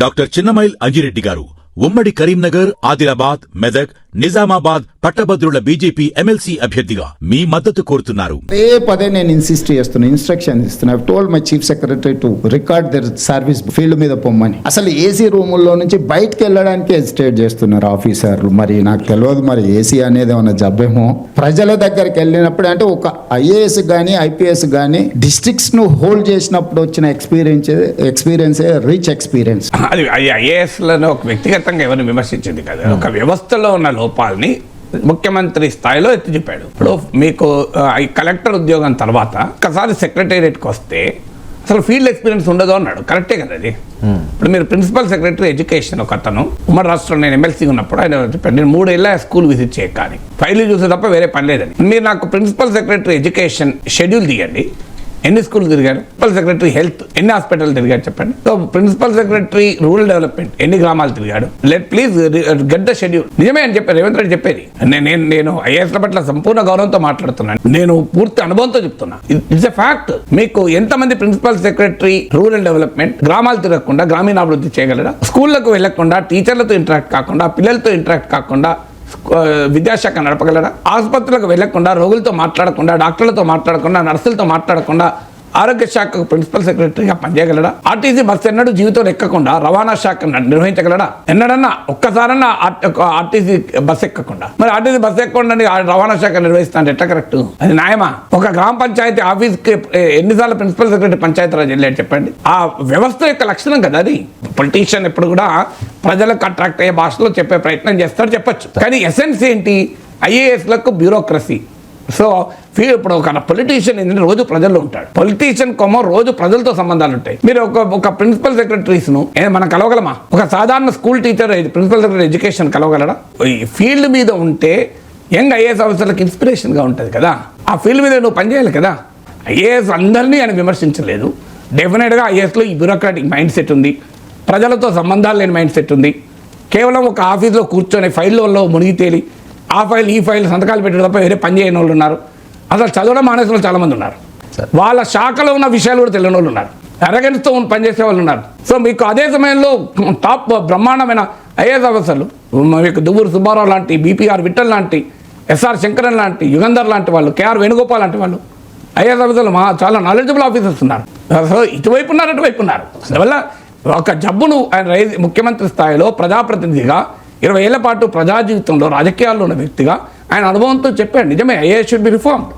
Doctor Chinnamail Anji Reddy గారు ఉమ్మడి కరీంనగర్, ఆదిలాబాద్, మెదక్, నిజామాబాద్ పట్టభద్రుల బీజేపీ ఎమ్మెల్సీ అభ్యర్థిగా మీ మద్దతు కోరుతున్నారు. పదే నేను ఇన్స్ట్రక్షన్ ఇస్తున్నా. Told my chief secretary to record there service field మీద పొమ్మని. అసలు ఏసీ రూముల్లో నుంచి బయటకు వెళ్ళడానికి హెసిటేట్ చేస్తున్నారు ఆఫీసర్లు. మరి నాకు తెలియదు, మరి ఏసీ అనేది ఏమన్నా జబ్బేమో. ప్రజల దగ్గరికి వెళ్ళినప్పుడు అంటే ఒక ఐఏఎస్ కానీ ఐపీఎస్ కానీ డిస్ట్రిక్ట్స్ ను హోల్డ్ చేసినప్పుడు వచ్చిన ఎక్స్పీరియన్స్ రిచ్ ఎక్స్పీరియన్స్. అది ఐఏఎస్లను ఒక వ్యక్తిగతంగా ఎవరిని విమర్శించింది కదా, ఒక వ్యవస్థలో ఉన్న లోపాలని ముఖ్యమంత్రి స్థాయిలో ఎత్తి చెప్పాడు. ఇప్పుడు మీకు ఈ కలెక్టర్ ఉద్యోగం తర్వాత ఒకసారి సెక్రటేరియట్కి వస్తే అసలు ఫీల్డ్ ఎక్స్పీరియన్స్ ఉండదు అన్నాడు. కరెక్టే కదా అది. ఇప్పుడు మీరు ప్రిన్సిపల్ సెక్రటరీ ఎడ్యుకేషన్ ఒక అతను ఉమ్మడి రాష్ట్రంలో నేను ఎమ్మెల్సీ ఉన్నప్పుడు ఆయన చెప్పాడు, నేను 3 ఏళ్ళ స్కూల్ విజిట్ చేయకాని ఫైల్ చూసే తప్ప వేరే పని లేదని. మీరు నాకు ప్రిన్సిపల్ సెక్రటరీ ఎడ్యుకేషన్ షెడ్యూల్ తీయండి, ఎన్ని స్కూల్ తిరిగారు? ప్రిన్సిపల్ సెక్రటరీ హెల్త్ ఎన్ని హాస్పిటల్ తిరిగాడు చెప్పండి. So principal secretary rural development ఎన్ని గ్రామాలు తిరిగాడు? Please get the schedule. నిజమే అని చెప్పారు రేవంత్ రెడ్డి చెప్పేది. నేను ఐఏఎస్ల పట్ల సంపూర్ణ గౌరవంతో మాట్లాడుతున్నాను, నేను పూర్తి అనుభవంతో చెప్తున్నా. It's a fact. మీకు ఎంతమంది ప్రిన్సిపల్ సెక్రటరీ రూరల్ డెవలప్మెంట్ గ్రామాలు తిరగకుండా గ్రామీణాభివృద్ధి చేయగలరా? స్కూళ్లకు వెళ్లకుండా, టీచర్లతో ఇంటరాక్ట్ కాకుండా, పిల్లలతో ఇంటరాక్ట్ కాకుండా విద్యాశాఖ నడపగలరా? ఆసుపత్రులకు వెళ్లకుండా, రోగులతో మాట్లాడకుండా, డాక్టర్లతో మాట్లాడకుండా, నర్సులతో మాట్లాడకుండా ఆరోగ్య శాఖకు ప్రిన్సిపల్ సెక్రటరీగా పనిచేయగలడా? ఆర్టీసీ బస్సు ఎన్నడూ జీవితం ఎక్కకుండా రవాణా శాఖ నిర్వహించగలడా? ఎన్నడన్నా ఒక్కసారన్నా ఆర్టీసీ బస్సు ఎక్కకుండా, మరి ఆర్టీసీ బస్సు ఎక్కకుండా రవాణా శాఖ నిర్వహిస్తాను ఎట్లా కరెక్ట్? అది న్యాయమా? ఒక గ్రామ పంచాయతీ ఆఫీస్కి ఎన్నిసార్లు ప్రిన్సిపల్ సెక్రటరీ పంచాయతీరాజ్ వెళ్ళాడు చెప్పండి? ఆ వ్యవస్థ యొక్క లక్షణం కదా అది. పొలిటీషియన్ ఎప్పుడు కూడా ప్రజలకు అట్రాక్ట్ అయ్యే భాషలో చెప్పే ప్రయత్నం చేస్తాడు, చెప్పచ్చు. కానీ ఎసెన్స్ ఏంటి? ఐఏఎస్లకు బ్యూరోక్రసీ. సో ఇప్పుడు ఒక పొలిటీషియన్ ఏంటంటే రోజు ప్రజల్లో ఉంటాడు. పొలిటీషియన్ రోజు ప్రజలతో సంబంధాలు ఉంటాయి. మీరు ఒక ప్రిన్సిపల్ సెక్రటరీస్ను మనం కలవగలమా? ఒక సాధారణ school teacher principal secretary education కలవగలడా? ఈ ఫీల్డ్ మీద ఉంటే యంగ్ ఐఏఎస్ ఆఫీసర్లకు ఇన్స్పిరేషన్గా ఉంటుంది కదా. ఆ ఫీల్డ్ మీద నువ్వు పనిచేయాలి కదా. ఐఏఎస్ అందరినీ ఆయన విమర్శించలేదు. డెఫినెట్గా ఐఏఎస్లో ఈ బ్యూరోక్రాటిక్ మైండ్ సెట్ ఉంది, ప్రజలతో సంబంధాలు లేని మైండ్ సెట్ ఉంది. కేవలం ఒక ఆఫీస్లో కూర్చొని ఫైల్లో మునిగి తేలి ఆ ఫైల్ ఈ ఫైల్ సంతకాలు పెట్టడం తప్ప వేరే పని చేయని వాళ్ళు ఉన్నారు. అసలు చదవడం మానేసిన వాళ్ళు చాలామంది ఉన్నారు. వాళ్ళ శాఖలో ఉన్న విషయాలు కూడా తెలియని వాళ్ళు ఉన్నారు. అరగెన్స్తో పనిచేసే వాళ్ళు ఉన్నారు. సో మీకు అదే సమయంలో టాప్ బ్రహ్మాండమైన ఐఏఎస్ ఆఫీసర్లు, మీకు దువ్వూరు సుబ్బారావు లాంటి, బీపీఆర్ విఠల్ లాంటి, ఎస్ఆర్ శంకరన్ లాంటి, యుగంధర్ లాంటి వాళ్ళు, కేఆర్ వేణుగోపాల్ లాంటి వాళ్ళు ఐఏఎస్ ఆఫీసర్లు చాలా నాలెడ్జబుల్ ఆఫీసర్స్ ఉన్నారు. సో ఇటువైపు ఉన్నారు, అటువైపు ఉన్నారు. అందువల్ల ఒక జబ్బును ఆయన ముఖ్యమంత్రి స్థాయిలో ప్రజాప్రతినిధిగా 20 ఏళ్ల పాటు ప్రజా జీవితంలో రాజకీయాల్లో ఉన్న వ్యక్తిగా ఆయన అనుభవంతో చెప్పాడు, నిజమే ఐఏఎస్ షుడ్ బి రిఫార్మ్డ్.